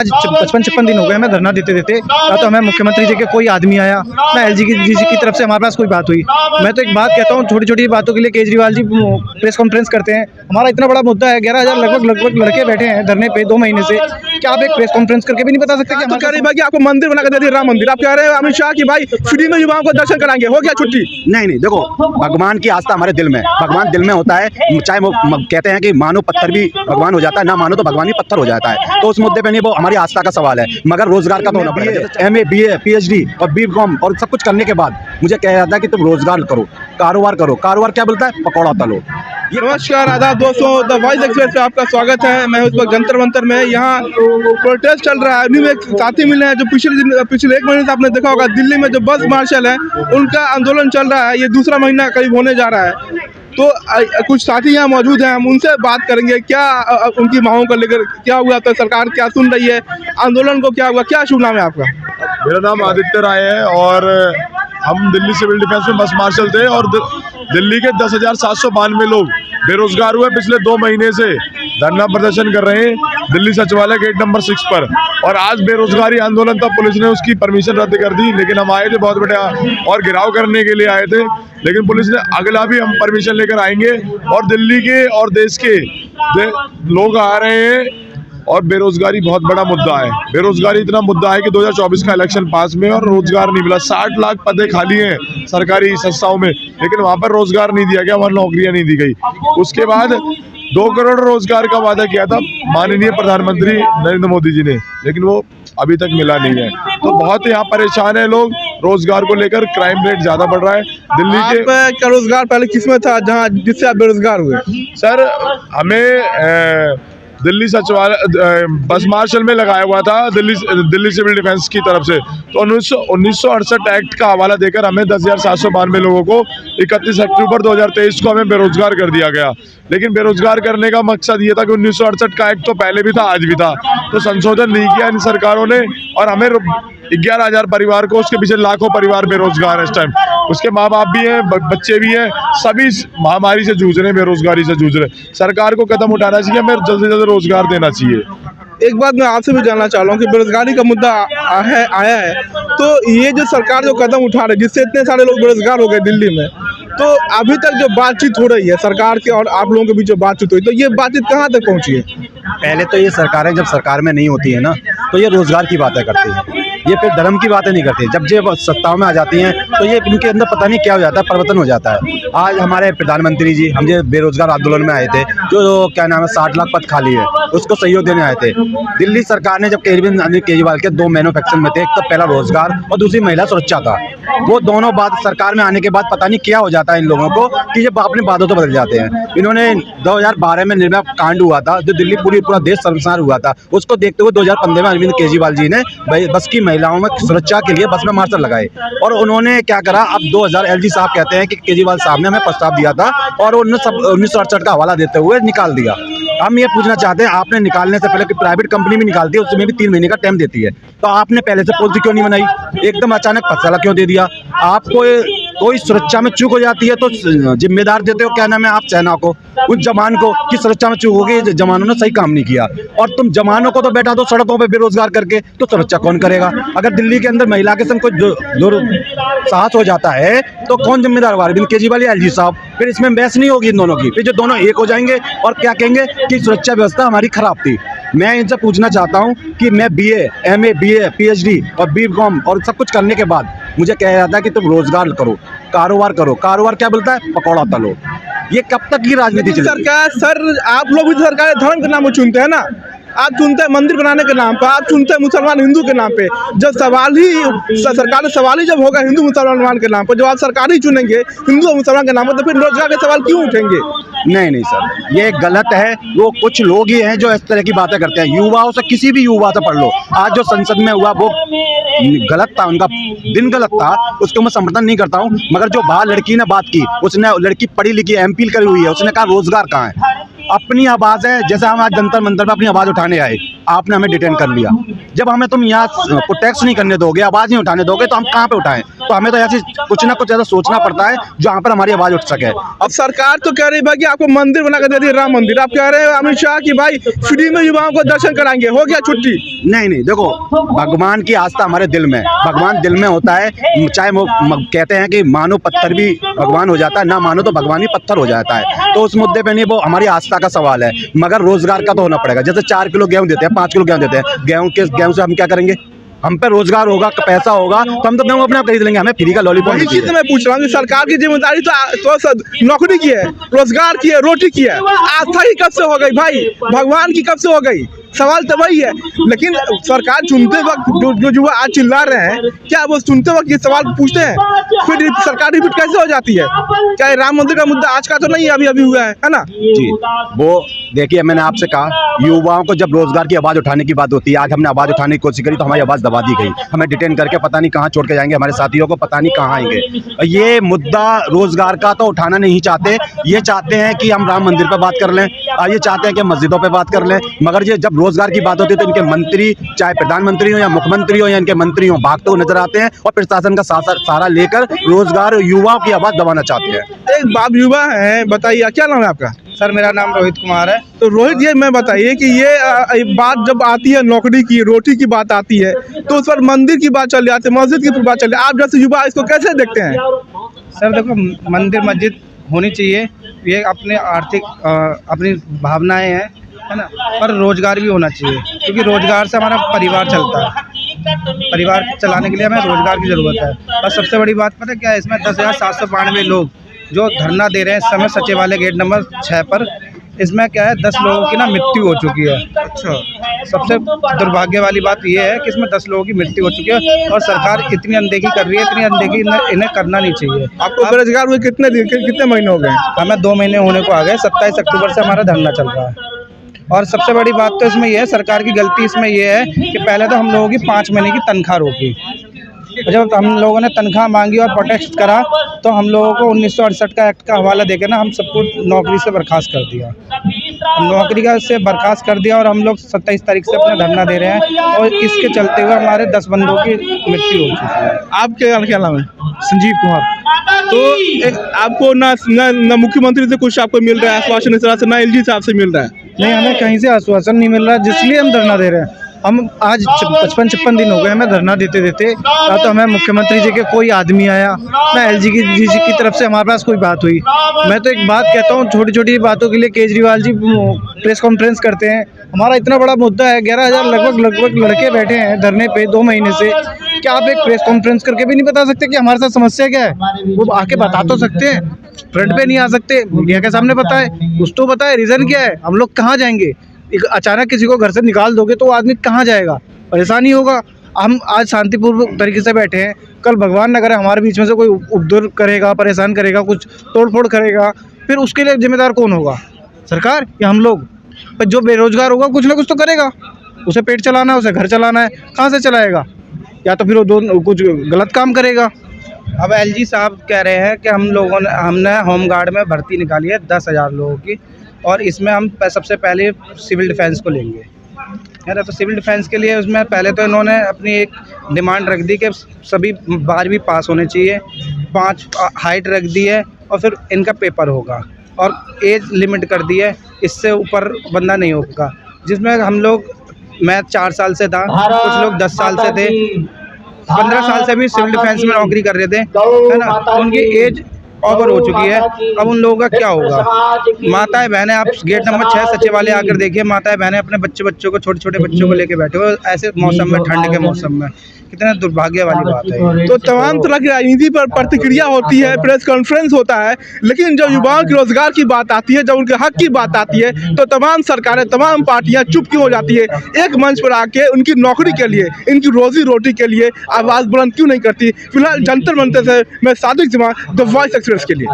आज 55 दिन हो गए हमें धरना देते देते, ना तो हमें मुख्यमंत्री जी के कोई आदमी आया, ना एलजी की तरफ से हमारे पास कोई बात हुई। मैं तो एक बात कहता हूँ, छोटी छोटी बातों के लिए केजरीवाल जी प्रेस कॉन्फ्रेंस करते हैं। हमारा इतना बड़ा मुद्दा है, 11,000 लगभग लड़के बैठे हैं धरने पे 2 महीने से। क्या आप एक प्रेस कॉन्फ्रेंस करके भी नहीं बता सकते? तो कह रही भाई कि आपको मंदिर बना कर दे दिया, राम मंदिर। आप कह रहे हैं अमित शाह की भाई फ्री में युवाओं को दर्शन कराएंगे, हो गया छुट्टी? नहीं, देखो, भगवान की आस्था हमारे दिल में, भगवान दिल में होता है। चाहे वो कहते हैं कि मानो पत्थर भी भगवान हो जाता है, ना मानो तो भगवान ही पत्थर हो जाता है। तो उस मुद्दे पे नहीं, वो हमारी आस्था का सवाल है। मगर रोजगार का तो होना पड़ेगा। MA BA PhD और B.Com और सब कुछ करने के बाद मुझे कहा जाता है कि तुम रोजगार करो, कारोबार करो। कारोबार क्या बोलता है? पकौड़ा तलो। नमस्कार, आदाब दोस्तों, द वॉइस एक्सप्रेस पे आपका स्वागत है। मैं उस वक्त जंतर मंतर में, यहाँ प्रोटेस्ट चल रहा है। उन्हीं में एक साथी मिले हैं जो पिछले 1 महीने से आपने देखा होगा, दिल्ली में जो बस मार्शल है उनका आंदोलन चल रहा है। ये दूसरा महीना करीब होने जा रहा है। तो कुछ साथी यहाँ मौजूद हैं, हम उनसे बात करेंगे क्या उनकी मांगों को लेकर क्या हुआ, तो सरकार क्या सुन रही है, आंदोलन को क्या हुआ। क्या शुभ नाम है आपका? मेरा नाम आदित्य राय है और हम दिल्ली सिविल डिफेंस में बस मार्शल थे और दिल्ली के 10,792 लोग बेरोजगार हुए पिछले 2 महीने से धरना प्रदर्शन कर रहे हैं दिल्ली सचिवालय गेट नंबर 6 पर। और आज बेरोजगारी आंदोलन था, पुलिस ने उसकी परमिशन रद्द कर दी, लेकिन हम आए थे बहुत बड़ा और घेराव करने के लिए आए थे। लेकिन पुलिस ने अगला भी हम परमिशन लेकर आएंगे और दिल्ली के और देश के लोग आ रहे हैं। और बेरोजगारी बहुत बड़ा मुद्दा है। बेरोजगारी इतना मुद्दा है कि 2024 का इलेक्शन पास में और रोजगार नहीं मिला। 60 लाख पदे खाली हैं सरकारी संस्थाओं में, लेकिन वहां पर रोजगार नहीं दिया गया, वहां नौकरियां नहीं दी गई। उसके बाद 2 करोड़ रोजगार का वादा किया था माननीय प्रधानमंत्री नरेंद्र मोदी जी ने, लेकिन वो अभी तक मिला नहीं है। तो बहुत यहाँ परेशान है लोग रोजगार को लेकर। क्राइम रेट ज्यादा बढ़ रहा है दिल्ली के। क्या रोजगार पहले किसमें था जहाँ जिससे आप बेरोजगार हुए? सर, हमें दिल्ली सचिवालय बस मार्शल में लगाया हुआ था दिल्ली सिविल डिफेंस की तरफ से। तो 1968 एक्ट का हवाला देकर हमें 10,792 लोगों को 31 अक्टूबर 2023 को हमें बेरोजगार कर दिया गया। लेकिन बेरोजगार करने का मकसद ये था कि 1968 का एक्ट तो पहले भी था, आज भी था, तो संशोधन नहीं किया इन सरकारों ने और हमें 11,000 परिवार को, उसके पीछे लाखों परिवार बेरोजगार है इस टाइम। उसके माँ बाप भी हैं, बच्चे भी हैं, सभी महामारी से जूझ रहे हैं, बेरोजगारी से जूझ रहे हैं। सरकार को कदम उठाना चाहिए, हमें जल्द से जल्द रोजगार देना चाहिए। एक बात मैं आपसे भी जानना चाह रहा हूँ कि बेरोजगारी का मुद्दा आया है, तो ये जो सरकार जो कदम उठा रही है जिससे इतने सारे लोग बेरोजगार हो गए दिल्ली में, तो अभी तक जो बातचीत हो रही है सरकार के और आप लोगों के बीच जो बातचीत हुई, तो ये बातचीत कहाँ तक पहुँची है? पहले तो ये सरकारें जब सरकार में नहीं होती है ना, तो ये रोजगार की बातें करती हैं, ये फिर धर्म की बातें नहीं करती। जब ये सत्ताओं में आ जाती हैं तो ये इनके अंदर पता नहीं क्या हो जाता है, परिवर्तन हो जाता है। आज हमारे प्रधानमंत्री जी हम ये बेरोजगार आंदोलन में आए थे, जो क्या नाम है 60 लाख पद खाली है, उसको सहयोग देने आए थे। दिल्ली सरकार ने जब केजरीवाल के 2 मैन्युफैक्चरिंग में थे, एक तो पहला रोजगार और दूसरी महिला सुरक्षा था। वो दोनों बात सरकार में आने के बाद पता नहीं क्या हो जाता है इन लोगों को कि ये अपनी बातों तो बदल जाते हैं। इन्होंने 2012 में निर्भया कांड हुआ था, जो दिल्ली पूरा देश शर्मसार हुआ था। उसको देखते हुए 2015 में अरविंद केजरीवाल जी ने बस की महिलाओं में सुरक्षा के लिए बस में मार्शल लगाए। और उन्होंने क्या करा, अब 2000 LG साहब कहते हैं कि केजरीवाल साहब ने हमें प्रस्ताव दिया था और उन्होंने सब 1968 का हवाला देते हुए निकाल दिया। हम ये पूछना चाहते हैं, आपने निकालने से पहले कि प्राइवेट कंपनी भी निकालती है, उसमें भी 3 महीने का टाइम देती है, तो आपने पहले से पॉलिसी क्यों नहीं बनाई? एकदम अचानक फैसला क्यों दे दिया? आपको कोई सुरक्षा में चूक हो जाती है तो जिम्मेदार देते हो क्या नाम है आप सेना को, उस जवान को, कि सुरक्षा में चूक हो गई, जवानों ने सही काम नहीं किया। और तुम जवानों को तो बैठा दो सड़कों पे बेरोजगार करके, तो सुरक्षा कौन करेगा? अगर दिल्ली के अंदर महिला के संग कोई साहस हो जाता है तो कौन जिम्मेदार हुआ, अरविंद केजरीवाल या LG साहब? फिर इसमें बहस नहीं होगी इन दोनों की, फिर जो दोनों एक हो जाएंगे और क्या कहेंगे कि सुरक्षा व्यवस्था हमारी खराब थी। मैं इनसे पूछना चाहता हूं कि मैं BA MA BA PhD और B.Com और सब कुछ करने के बाद मुझे कहा जाता है कि तुम रोजगार करो, कारोबार करो। कारोबार क्या बोलता है? पकौड़ा तलो। ये कब तक की राजनीति चलेगी? सरकार, सर आप लोग भी सरकार धर्म के नाम को चुनते हैं ना, आप चुनते हैं मंदिर बनाने के नाम पे, आप चुनते हैं मुसलमान हिंदू के नाम पे। जब सवाल ही सरकार सवाल ही जब होगा हिंदू मुसलमान के नाम पर, जब आप सरकार ही चुनेंगे हिंदू और मुसलमान के नाम पर, तो फिर रोजगार के सवाल क्यों उठेंगे? नहीं सर, ये गलत है। वो कुछ लोग ही हैं जो इस तरह की बातें करते हैं। युवाओं से, किसी भी युवा से पढ़ लो, आज जो संसद में हुआ वो गलत था, उनका दिन गलत था, उसको मैं समर्थन नहीं करता हूँ। मगर जो बाहर लड़की ने बात की, उसने, लड़की पढ़ी लिखी MPhil करी हुई है, उसने कहा रोजगार कहाँ है? अपनी आवाज है, जैसे हम आज जंतर मंतर में अपनी आवाज उठाने आए, आपने हमें डिटेन कर लिया। जब हमें तुम यहाँ प्रोटेक्ट नहीं करने दोगे, आवाज़ नहीं उठाने दोगे, तो हम कहाँ पे उठाएं? तो हमें तो ऐसे कुछ ना कुछ ऐसा सोचना पड़ता है जहाँ पर हमारी आवाज़ उठ सके। अब सरकार तो कह रही है कि आपको मंदिर बना कर दे दिया, राम मंदिर। आप कह रहे हैं अमित शाह कि भाई फ्री में युवाओं को दर्शन कराएंगे, हो गया छुट्टी? नहीं नहीं, देखो, भगवान की आस्था हमारे दिल में, भगवान दिल में होता है। चाहे वो कहते हैं कि मानो पत्थर भी भगवान हो जाता है, ना मानो तो भगवान भी पत्थर हो जाता है। तो उस मुद्दे पे नहीं, वो हमारी आस्था का सवाल है। मगर रोजगार का तो होना पड़ेगा। जैसे 4 किलो गेहूं देते हैं, 5 किलो गेहूं देते हैं, गेहूं से हम क्या करेंगे? हम पे रोजगार होगा, पैसा होगा तो हम तो गेहूं अपने आप खरीद लेंगे। हमें फ्री का लॉलीपॉप वही चीज मैं पूछ रहा हूँ कि सरकार की जिम्मेदारी तो नौकरी की है, रोजगार की है, रोटी की है। आस्था की कब से हो गई भाई? भगवान की कब से हो गई? सवाल तो वही है। लेकिन सरकार चुनते वक्त जो युवा आज चिल्ला रहे हैं, क्या वो सुनते वक्त ये सवाल पूछते हैं? फिर सरकार रिपीट कैसे हो जाती है? क्या ये राम मंदिर का मुद्दा आज का तो नहीं, अभी अभी हुआ है ना? जी, वो देखिए, मैंने आपसे कहा, युवाओं को जब रोजगार की आवाज़ उठाने की बात होती है, आज हमने आवाज़ उठाने की कोशिश करी तो हमारी आवाज़ दबा दी गई। हमें डिटेन करके पता नहीं कहाँ छोड़ के जाएंगे, हमारे साथियों को पता नहीं कहाँ आएंगे। ये मुद्दा रोजगार का तो उठाना नहीं चाहते, ये चाहते हैं कि हम राम मंदिर पर बात कर लें, और ये चाहते हैं कि मस्जिदों पर बात कर लें। मगर ये जब रोजगार की बात होती है तो इनके मंत्री, चाहे प्रधानमंत्री हो या मुख्यमंत्री हो या इनके मंत्री हो, भागते हुए नजर आते हैं और प्रशासन का सहारा लेकर रोजगार युवाओं की आवाज़ दबाना चाहते हैं। एक बाप युवा है, बताइए क्या नाम है आपका? सर मेरा नाम रोहित कुमार है। तो रोहित, ये मैं बताइए कि ये बात जब आती है नौकरी की, रोटी की बात आती है, तो उस पर मंदिर की बात चल जाती है, मस्जिद की बात चल जाती है। आप जैसे युवा इसको कैसे देखते हैं? सर देखो, मंदिर मस्जिद होनी चाहिए, ये अपने आर्थिक अपनी भावनाएं हैं, है ना, पर रोजगार भी होना चाहिए, क्योंकि रोजगार से हमारा परिवार चलता है। परिवार चलाने के लिए हमें रोजगार की ज़रूरत है। और सबसे बड़ी बात पता है क्या है? इसमें 10,792 लोग जो धरना दे रहे हैं इस समय सचिवालय गेट नंबर 6 पर, इसमें क्या है, 10 लोगों की ना मृत्यु हो चुकी है। अच्छा, सबसे दुर्भाग्य वाली बात यह है कि इसमें 10 लोगों की मृत्यु हो चुकी है और सरकार इतनी अनदेखी कर रही है, इतनी अनदेखी इन्हें करना नहीं चाहिए। आपको बेरोजगार हुए कितने महीने हो गए? हमें 2 महीने होने को आ गए। 27 अक्टूबर से हमारा धरना चल रहा है। और सबसे बड़ी बात तो इसमें यह है, सरकार की गलती इसमें यह है कि पहले तो हम लोगों की 5 महीने की तनख्वाह रोकी। जब हम लोगों ने तनख्वाह मांगी और प्रोटेस्ट करा तो हम लोगों को 1968 का एक्ट का हवाला देकर ना हम सबको नौकरी से बर्खास्त कर दिया। नौकरी का से बर्खास्त कर दिया और हम लोग 27 तारीख से अपना धरना दे रहे हैं और इसके चलते हुए हमारे 10 बंदों की मृत्यु हो चुकी है। आपके क्या नाम है? संजीव कुमार। तो आपको ना मुख्यमंत्री से कुछ आपको मिल रहा है आश्वासन इस तरह से, ना एलजी साहब से मिल रहा है? नहीं, हमें कहीं से आश्वासन नहीं मिल रहा, जिसलिए हम धरना दे रहे हैं। हम आज 55 दिन हो गए हमें धरना देते देते, ना तो हमें मुख्यमंत्री जी के कोई आदमी आया, ना एलजी जी की तरफ से हमारे पास कोई बात हुई। मैं तो एक बात कहता हूँ, छोटी छोटी बातों के लिए केजरीवाल जी प्रेस कॉन्फ्रेंस करते हैं। हमारा इतना बड़ा मुद्दा है, 11,000 लगभग लड़के बैठे हैं धरने पे 2 महीने से। क्या आप एक प्रेस कॉन्फ्रेंस करके भी नहीं बता सकते कि हमारे साथ समस्या क्या है? वो आके बता तो सकते हैं, फ्रंट पे नहीं आ सकते, मीडिया के सामने बताए, कुछ तो बताए, रीज़न क्या है, हम लोग कहाँ जाएंगे? एक अचानक किसी को घर से निकाल दोगे तो वो आदमी कहाँ जाएगा? परेशानी होगा। हम आज शांतिपूर्वक तरीके से बैठे हैं, कल भगवान न करे हमारे बीच में से कोई उपद्रव करेगा, परेशान करेगा, कुछ तोड़फोड़ करेगा, फिर उसके लिए जिम्मेदार कौन होगा? सरकार या हम लोग? पर जो बेरोजगार होगा कुछ ना कुछ तो करेगा, उसे पेट चलाना है, उसे घर चलाना है, कहाँ से चलाएगा? या तो फिर वो कुछ गलत काम करेगा। अब एलजी साहब कह रहे हैं कि हमने होमगार्ड में भर्ती निकाली है 10,000 लोगों की, और इसमें हम सबसे पहले सिविल डिफेंस को लेंगे, है ना। तो सिविल डिफेंस के लिए उसमें पहले तो इन्होंने अपनी एक डिमांड रख दी कि सभी 12वीं पास होने चाहिए, 5 हाइट रख दी है, और फिर इनका पेपर होगा, और एज लिमिट कर दी है, इससे ऊपर बंदा नहीं होगा। जिसमें हम लोग, मैं 4 साल से था, कुछ लोग 10 साल से थे, 15 साल से भी सिविल डिफेंस में नौकरी कर रहे थे, है ना। उनकी एज ओवर हो चुकी है। अब उन लोगों का क्या होगा? माताएं बहनें, आप गेट नंबर 6 सचिवालय आकर देखिए, माताएं बहनें अपने बच्चों को, छोटे छोटे बच्चों को लेके बैठे हो ऐसे मौसम में, ठंड के मौसम में। कितना दुर्भाग्य वाली बात है। तो तमाम तरह की राजनीति पर प्रतिक्रिया होती है, प्रेस कॉन्फ्रेंस होता है, लेकिन जब युवाओं के रोजगार की बात आती है, जब उनके हक की बात आती है, तो तमाम सरकारें, तमाम पार्टियां चुप क्यों हो जाती है? एक मंच पर आके उनकी नौकरी के लिए, इनकी रोजी रोटी के लिए आवाज़ बुलंद क्यों नहीं करती? फिलहाल जंतर मंतर से मैं सादिक जमा, द वॉइस एक्सप्रेस के लिए।